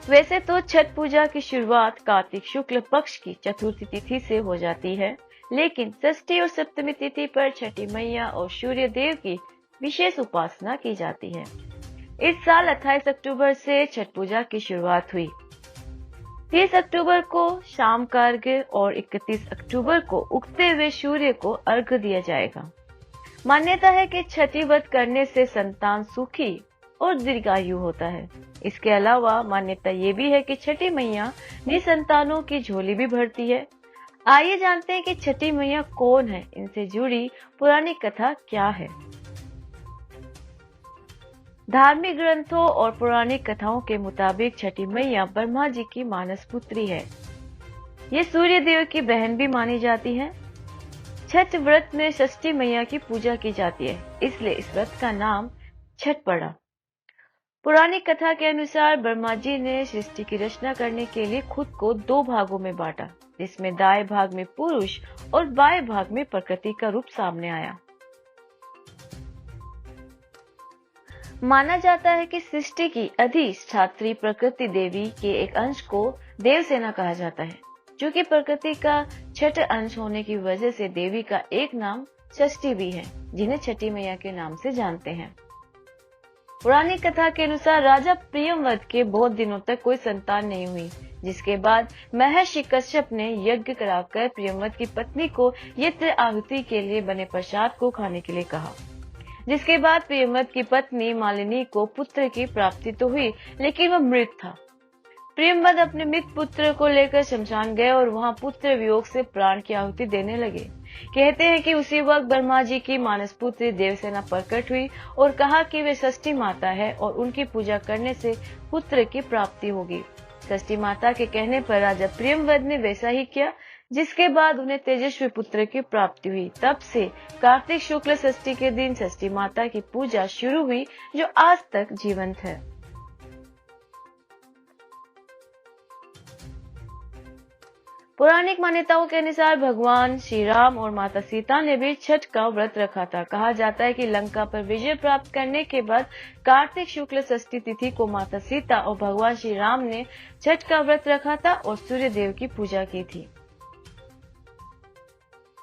वैसे तो छठ पूजा की शुरुआत कार्तिक शुक्ल पक्ष की चतुर्थी तिथि से हो जाती है, लेकिन षष्ठी और सप्तमी तिथि पर छठी मैया और सूर्य देव की विशेष उपासना की जाती है। इस साल 28 अक्टूबर से छठ पूजा की शुरुआत हुई। 30 अक्टूबर को शाम का अर्घ्य और 31 अक्टूबर को उगते हुए सूर्य को अर्घ्य दिया जाएगा। मान्यता है कि छठी व्रत करने से संतान सुखी और दीर्घायु होता है। इसके अलावा मान्यता ये भी है कि छठी मैया निसंतानों की झोली भी भरती है। आइए जानते हैं कि छठी मैया कौन है, इनसे जुड़ी पुरानी कथा क्या है। धार्मिक ग्रंथों और पौराणिक कथाओं के मुताबिक छठी मैया ब्रह्मा जी की मानस पुत्री है। ये सूर्य देव की बहन भी मानी जाती है। छठ व्रत में षष्ठी मैया की पूजा की जाती है, इसलिए इस व्रत का नाम छठ पड़ा। पौराणिक कथा के अनुसार ब्रह्मा जी ने सृष्टि की रचना करने के लिए खुद को 2 भागों में बांटा, जिसमें दाएं भाग में पुरुष और बाएं भाग में प्रकृति का रूप सामने आया। माना जाता है कि सृष्टि की अधिष्ठात्री प्रकृति देवी के एक अंश को देवसेना कहा जाता है, जो कि प्रकृति का छठ अंश होने की वजह से देवी का एक नाम षष्ठी भी है, जिन्हें छठी मैया के नाम से जानते हैं। पौराणिक कथा के अनुसार राजा प्रियव्रत के बहुत दिनों तक कोई संतान नहीं हुई, जिसके बाद महर्षि कश्यप ने यज्ञ कराकर प्रियव्रत की पत्नी को यज्ञ आहुति के लिए बने प्रसाद को खाने के लिए कहा। जिसके बाद प्रियव्रत की पत्नी मालिनी को पुत्र की प्राप्ति तो हुई, लेकिन वह मृत था। प्रियव्रत अपने मृत पुत्र को लेकर शमशान गए और वहां पुत्र वियोग से प्राण की आहुति देने लगे। कहते हैं कि उसी वक्त ब्रह्मा जी की मानस पुत्री देवसेना प्रकट हुई और कहा कि वे षष्ठी माता है और उनकी पूजा करने से पुत्र की प्राप्ति होगी। षष्ठी माता के कहने पर राजा प्रियव्रत ने वैसा ही किया, जिसके बाद उन्हें तेजस्वी पुत्र की प्राप्ति हुई। तब से कार्तिक शुक्ल षष्ठी के दिन षष्ठी माता की पूजा शुरू हुई, जो आज तक जीवंत है। पौराणिक मान्यताओं के अनुसार भगवान श्री राम और माता सीता ने भी छठ का व्रत रखा था। कहा जाता है कि लंका पर विजय प्राप्त करने के बाद कार्तिक शुक्ल षष्ठी तिथि को माता सीता और भगवान श्री राम ने छठ का व्रत रखा था और सूर्य देव की पूजा की थी।